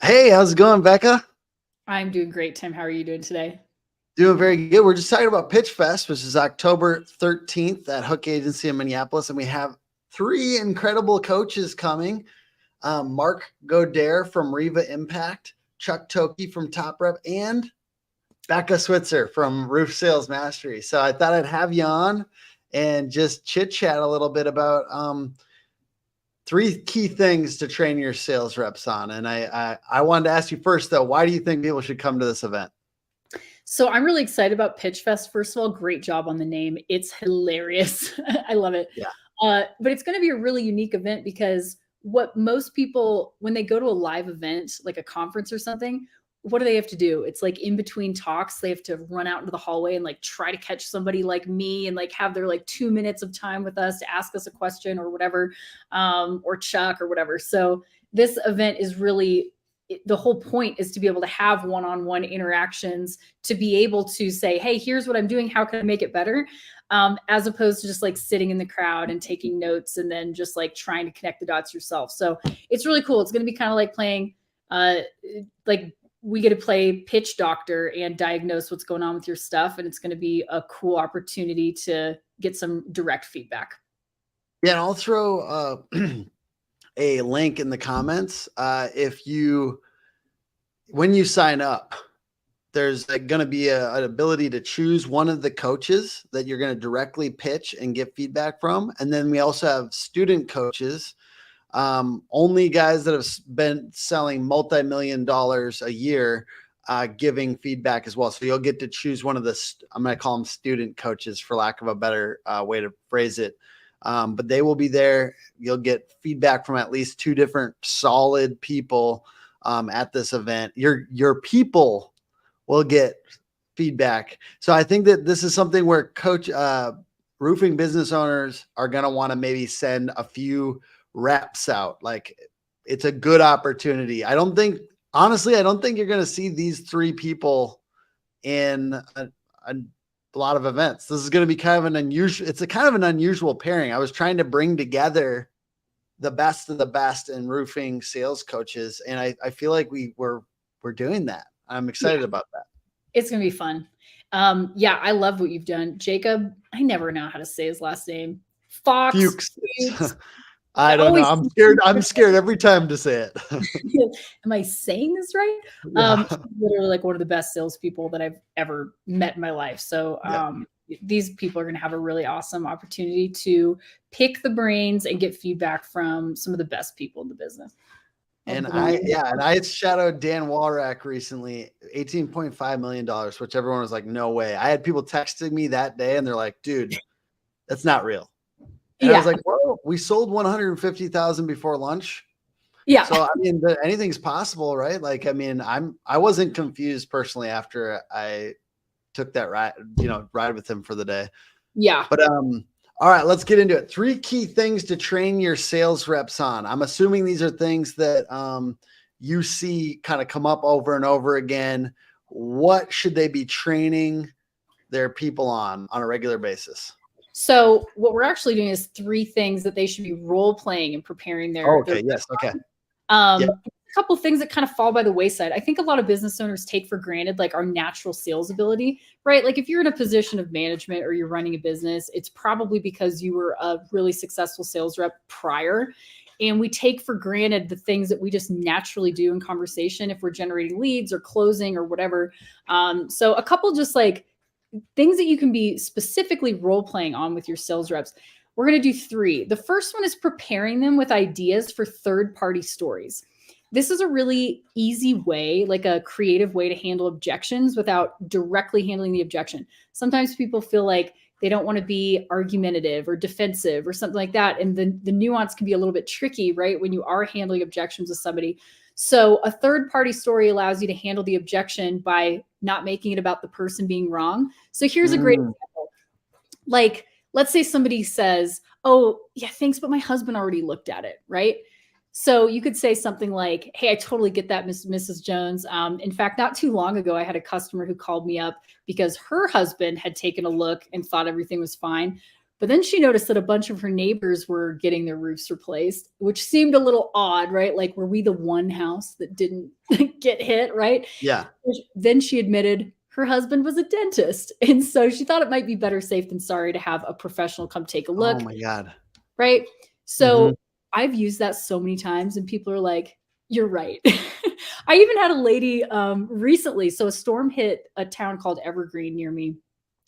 Hey, how's it going, Becca? I'm doing great, Tim. How are you doing today? Doing very good. We're just talking about Pitchfest, which is October 13th at Hook Agency in Minneapolis. And we have three incredible coaches coming. Mark Godere from Riva Impact, Chuck Toki from Top Rep, and Becca Switzer from Roof Sales Mastery. So I thought I'd have you on and just chit chat a little bit about three key things to train your sales reps on. And I wanted to ask you first, though, why do you think people should come to this event? So I'm really excited about Pitchfest. First of all, great job on the name. It's hilarious. I love it. Yeah. But it's going to be a really unique event because what most people, when they go to a live event, like a conference or something, what do they have to do? It's like in between talks, they have to run out into the hallway and like try to catch somebody like me and like have their like 2 minutes of time with us to ask us a question or whatever, or Chuck or whatever. So this event is really the whole point is to be able to have one-on-one interactions, to be able to say, hey, here's what I'm doing, how can I make it better, as opposed to just like sitting in the crowd and taking notes and then just like trying to connect the dots yourself. So it's really cool. It's going to be kind of like playing like we get to play pitch doctor and diagnose what's going on with your stuff, and it's going to be a cool opportunity to get some direct feedback. Yeah, and I'll throw a link in the comments. When you sign up, there's going to be an ability to choose one of the coaches that you're going to directly pitch and get feedback from. And then we also have student coaches, only guys that have been selling multi-million dollars a year, giving feedback as well. So you'll get to choose one of the, I'm going to call them student coaches for lack of a better way to phrase it. But they will be there. You'll get feedback from at least two different solid people at this event. Your people will get feedback. So I think that this is something where roofing business owners are going to want to maybe send a few reps out. Like it's a good opportunity. Honestly, I don't think you're going to see these three people in a lot of events. This is going to be kind of an unusual pairing. I was trying to bring together the best of the best in roofing sales coaches, and I feel like we're doing that. I'm excited about that. It's going to be fun. Yeah, I love what you've done. Jacob, I never know how to say his last name. Fox. Fuchs. I don't know. I'm scared. I'm scared every time to say it. Am I saying this right? Yeah. Literally like one of the best salespeople that I've ever met in my life. So these people are going to have a really awesome opportunity to pick the brains and get feedback from some of the best people in the business. And I shadowed Dan Walrack recently, $18.5 million, which everyone was like, no way. I had people texting me that day and they're like, dude, that's not real. And I was like, well, we sold 150,000 before lunch. Yeah. So, I mean, anything's possible, right? Like, I mean, I wasn't confused personally after I took that ride with him for the day. Yeah. But, all right, let's get into it. Three key things to train your sales reps on. I'm assuming these are things that you see kind of come up over and over again. What should they be training their people on a regular basis? So what we're actually doing is three things that they should be role playing and preparing their. Okay. Yes. Okay. A couple of things that kind of fall by the wayside. I think a lot of business owners take for granted like our natural sales ability, right? Like if you're in a position of management or you're running a business, it's probably because you were a really successful sales rep prior. And we take for granted the things that we just naturally do in conversation if we're generating leads or closing or whatever. So a couple just like things that you can be specifically role playing on with your sales reps. We're going to do three. The first one is preparing them with ideas for third-party stories. This is a really easy way, like a creative way to handle objections without directly handling the objection. Sometimes people feel like they don't want to be argumentative or defensive or something like that. And the nuance can be a little bit tricky, right? When you are handling objections with somebody. So a third-party story allows you to handle the objection by not making it about the person being wrong. So here's a great example. Like, let's say somebody says, oh, yeah, thanks, but my husband already looked at it, right? So you could say something like, hey, I totally get that, Mrs. Jones. In fact, not too long ago, I had a customer who called me up because her husband had taken a look and thought everything was fine. But then she noticed that a bunch of her neighbors were getting their roofs replaced, which seemed a little odd, right? Like, were we the one house that didn't get hit, right? Yeah. Then she admitted her husband was a dentist. And so she thought it might be better safe than sorry to have a professional come take a look. Oh my God. Right. So I've used that so many times and people are like, you're right. I even had a lady recently. So a storm hit a town called Evergreen near me,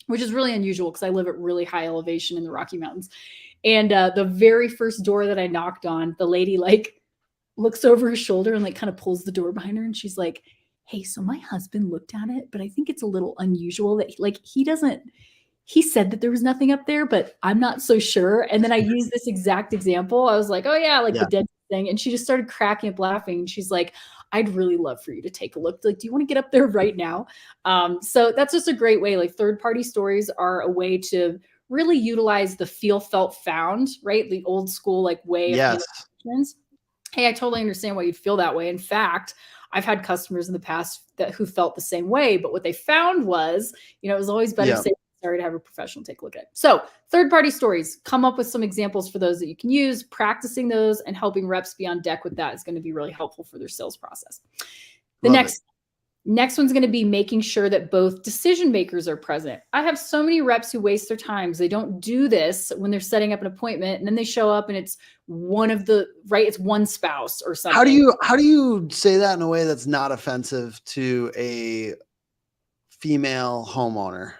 which is really unusual because I live at really high elevation in the Rocky Mountains. And the very first door that I knocked on, the lady like looks over her shoulder and like kind of pulls the door behind her. And she's like, hey, so my husband looked at it, but I think it's a little unusual that like he said that there was nothing up there, but I'm not so sure. And then I used this exact example. I was like, oh yeah, like the dentist thing. And she just started cracking up laughing. And she's like, I'd really love for you to take a look. Like, do you want to get up there right now? So that's just a great way. Like third-party stories are a way to really utilize the feel, felt, found, right? The old school like way of handling questions. Hey, I totally understand why you'd feel that way. In fact, I've had customers in the past who felt the same way, but what they found was, it was always better safe than sorry to have a professional take a look at it. So third-party stories, come up with some examples for those that you can use. Practicing those and helping reps be on deck with that is going to be really helpful for their sales process. The next one's going to be making sure that both decision makers are present. I have so many reps who waste their time. They don't do this when they're setting up an appointment, and then they show up and it's it's one spouse or something. How do you say that in a way that's not offensive to a female homeowner?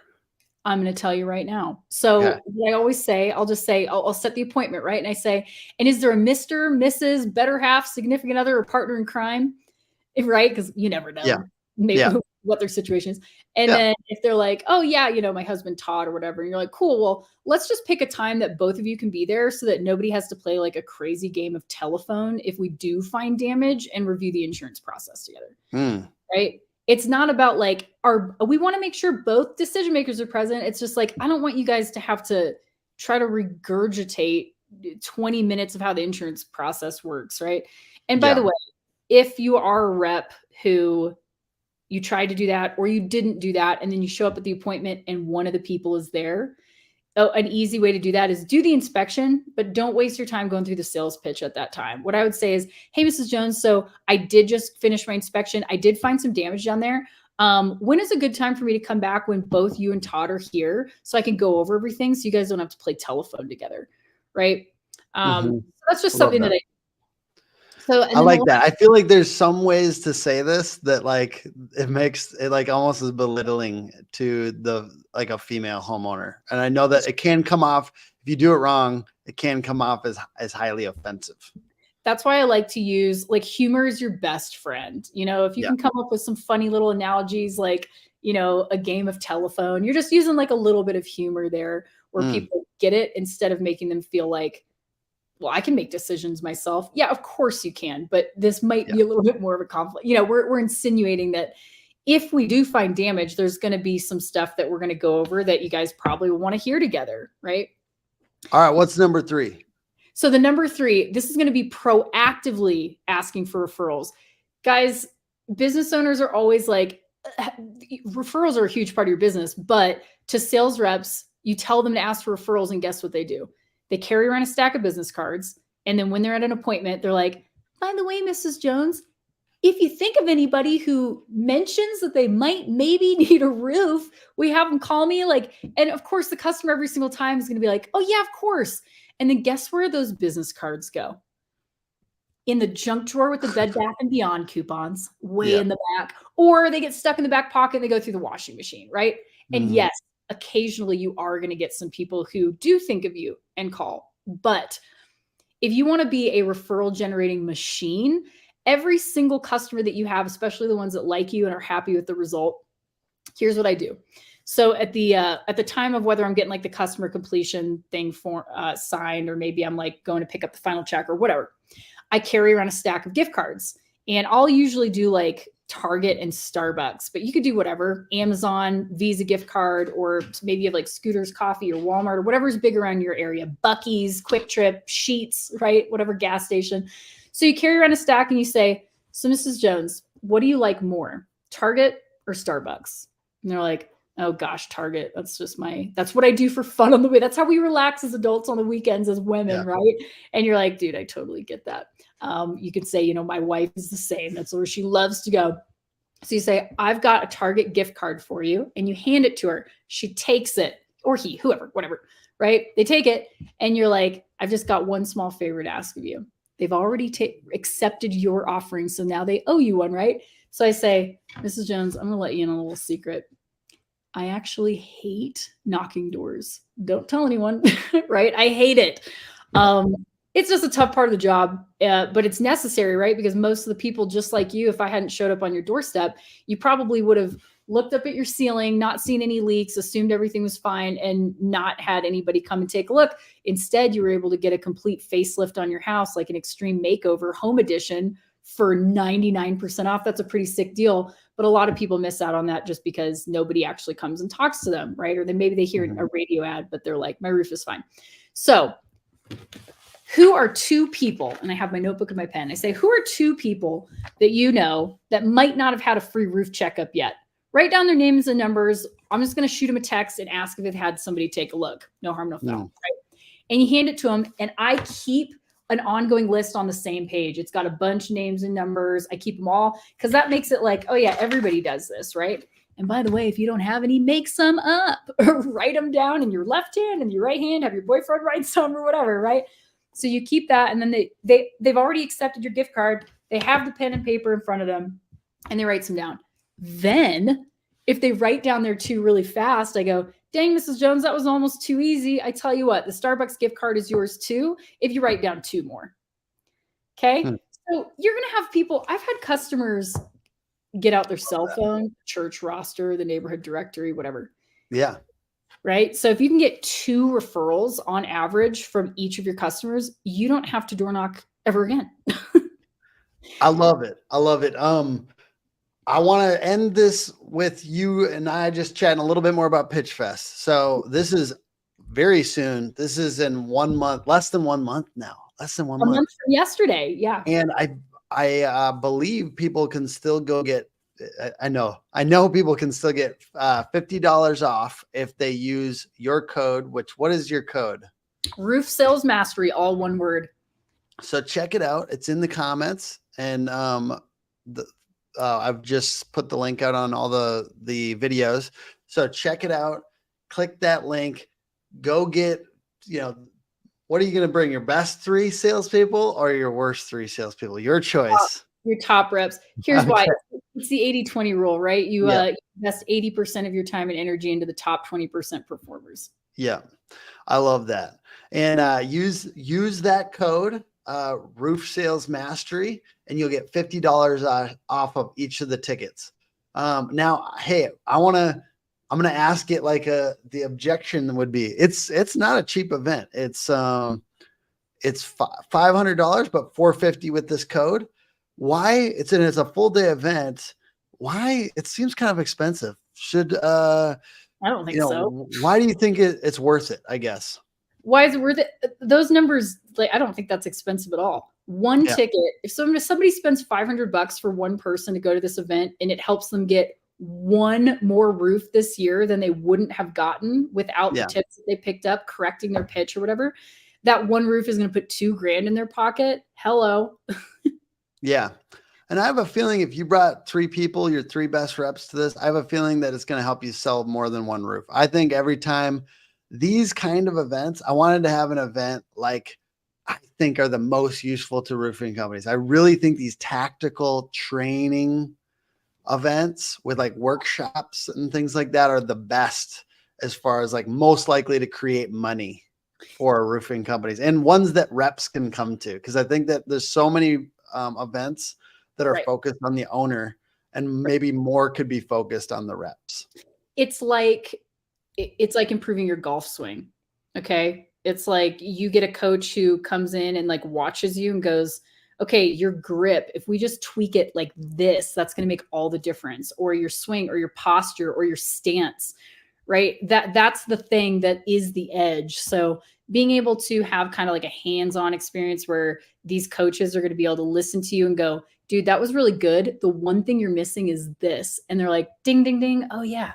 I'm going to tell you right now. So what I always say, I'll set the appointment, right? And I say, and is there a Mr., Mrs., better half, significant other, or partner in crime? Right? Because you never know maybe what their situation is. And then if they're like, oh yeah, my husband Todd or whatever, and you're like, cool, well, let's just pick a time that both of you can be there so that nobody has to play like a crazy game of telephone if we do find damage, and review the insurance process together. Right? It's not about like, we want to make sure both decision makers are present. It's just like, I don't want you guys to have to try to regurgitate 20 minutes of how the insurance process works, right? And by the way, if you are a rep who you tried to do that or you didn't do that, and then you show up at the appointment and one of the people is there, an easy way to do that is do the inspection, but don't waste your time going through the sales pitch at that time. What I would say is, hey, Mrs. Jones, so I did just finish my inspection. I did find some damage down there. When is a good time for me to come back when both you and Todd are here so I can go over everything so you guys don't have to play telephone together, right? So that's just something that I like that. I feel like there's some ways to say this that like it makes it like almost as belittling to like a female homeowner. And I know that it can come off, if you do it wrong, it can come off as highly offensive. That's why I like to use like humor is your best friend. If you can come up with some funny little analogies, like, a game of telephone, you're just using like a little bit of humor there where people get it instead of making them feel like, well, I can make decisions myself. Yeah, of course you can, but this might be a little bit more of a conflict. We're insinuating that if we do find damage, there's going to be some stuff that we're going to go over that you guys probably will want to hear together, right? All right, what's number 3? So the number 3, this is going to be proactively asking for referrals. Guys, business owners are always like, referrals are a huge part of your business, but to sales reps, you tell them to ask for referrals, and guess what they do? They carry around a stack of business cards. And then when they're at an appointment, they're like, by the way, Mrs. Jones, if you think of anybody who mentions that they might maybe need a roof, we have them call me. And of course, the customer every single time is going to be like, oh yeah, of course. And then guess where those business cards go? In the junk drawer with the Bed Bath & Beyond coupons, way in the back. Or they get stuck in the back pocket and they go through the washing machine, right? And yes, occasionally you are going to get some people who do think of you and call. But if you want to be a referral generating machine, every single customer that you have, especially the ones that like you and are happy with the result, here's what I do. So at the time of whether I'm getting like the customer completion thing signed, or maybe I'm like going to pick up the final check or whatever, I carry around a stack of gift cards, and I'll usually do like Target and Starbucks, but you could do whatever, Amazon, Visa gift card, or maybe you have like Scooters Coffee or Walmart or whatever's big around your area, Buc-ee's, Quick Trip, Sheetz, right? Whatever gas station. So you carry around a stack and you say, so Mrs. Jones, what do you like more, Target or Starbucks? And they're like, Oh gosh, Target. That's what I do for fun on the way. That's how we relax as adults on the weekends as women, right? And you're like, dude, I totally get that. You could say, my wife is the same. That's where she loves to go. So you say, I've got a Target gift card for you, and you hand it to her. She takes it, or he, whoever, whatever, right? They take it, and you're like, I've just got one small favor to ask of you. They've already accepted your offering, so now they owe you one, right? So I say, Mrs. Jones, I'm going to let you in on a little secret. I actually hate knocking doors. Don't tell anyone, right? I hate it. It's just a tough part of the job, but it's necessary, right? Because most of the people, just like you, if I hadn't showed up on your doorstep, you probably would have looked up at your ceiling, not seen any leaks, assumed everything was fine, and not had anybody come and take a look. Instead, you were able to get a complete facelift on your house, like an extreme makeover home edition for 99% off. That's a pretty sick deal. But a lot of people miss out on that just because nobody actually comes and talks to them, right? Or then maybe they hear a radio ad, but they're like, my roof is fine. So who are two people, and I have my notebook and my pen, I say, who are two people that you know that might not have had a free roof checkup yet? Write down their names and numbers. I'm just going to shoot them a text and ask if they've had somebody take a look. No harm, no foul. Right? And you hand it to them, and I keep an ongoing list on the same page. It's got a bunch of names and numbers. I keep them all because that makes it like, oh yeah, everybody does this, right? And by the way, if you don't have any, make some up or write them down in your left hand and your right hand, have your boyfriend write some or whatever, right? So you keep that, and then they've already accepted your gift card. They have the pen and paper in front of them, and they write some down. Then if they write down their two really fast, I go, dang, Mrs. Jones, that was almost too easy. I tell you what, the Starbucks gift card is yours too, if you write down two more. Okay. So you're going to have people, I've had customers get out their cell phone, church roster, the neighborhood directory, whatever. Yeah. Right. So if you can get 2 referrals on average from each of your customers, you don't have to door knock ever again. I love it. I love it. I want to end this with you and I just chatting a little bit more about Pitchfest. So this is very soon. This is in 1 month, less than 1 month now. Less than 1 month. A month from yesterday. Yeah. And I believe people can still go get. I know people can still get $50 off if they use your code. What is your code? Roof Sales Mastery, all one word. So check it out. It's in the comments, and I've just put the link out on all the videos. So check it out. Click that link. Go get, what are you going to bring? Your best 3 salespeople or your worst 3 salespeople? Your choice. Your top reps. Here's why. It's the 80-20 rule, right? You invest 80% of your time and energy into the top 20% performers. Yeah. I love that. And use that code, Roof Sales Mastery, and you'll get $50 off of each of the tickets. Now, hey, I'm going to ask it like the objection would be, it's not a cheap event. It's $500, but $450 with this code. Why? It's a full day event. Why? It seems kind of expensive. I don't think so. Why do you think it's worth it? I guess. Why is it worth it? Those numbers, I don't think that's expensive at all. One ticket. If somebody spends $500 for one person to go to this event, and it helps them get one more roof this year than they wouldn't have gotten without the tips that they picked up, correcting their pitch or whatever, that one roof is going to put $2,000 in their pocket. Hello. Yeah. And I have a feeling if you brought 3 people, your 3 best reps to this, I have a feeling that it's going to help you sell more than one roof. I think every time these kind of events, I wanted to have an event like I think are the most useful to roofing companies. I really think these tactical training events with like workshops and things like that are the best as far as like most likely to create money for roofing companies and ones that reps can come to. Because I think that there's so many events that are focused on the owner, and maybe more could be focused on the reps. It's like improving your golf swing. Okay. It's like you get a coach who comes in and like watches you and goes, okay, your grip, if we just tweak it like this, that's going to make all the difference. Or your swing or your posture or your stance, right? That's the thing that is the edge. So being able to have kind of like a hands-on experience where these coaches are going to be able to listen to you and go, dude, that was really good. The one thing you're missing is this. And they're like, ding, ding, ding. Oh yeah.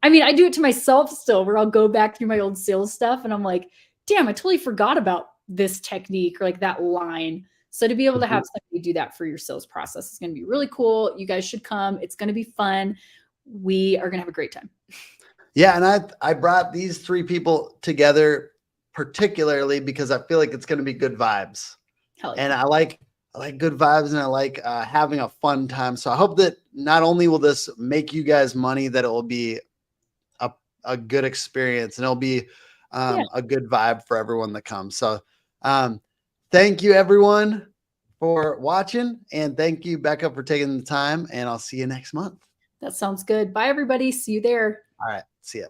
I mean, I do it to myself still, where I'll go back through my old sales stuff and I'm like, damn, I totally forgot about this technique or like that line. So to be able to have somebody do that for your sales process is going to be really cool. You guys should come. It's going to be fun. We are going to have a great time. Yeah. And I brought these three people together particularly because I feel like it's going to be good vibes. Hell yeah. And I like good vibes, and I like having a fun time. So I hope that not only will this make you guys money, that it will be a good experience, and it'll be a good vibe for everyone that comes. So thank you everyone for watching, and thank you, Becca, for taking the time, and I'll see you next month. That sounds good. Bye everybody. See you there. All right. See ya.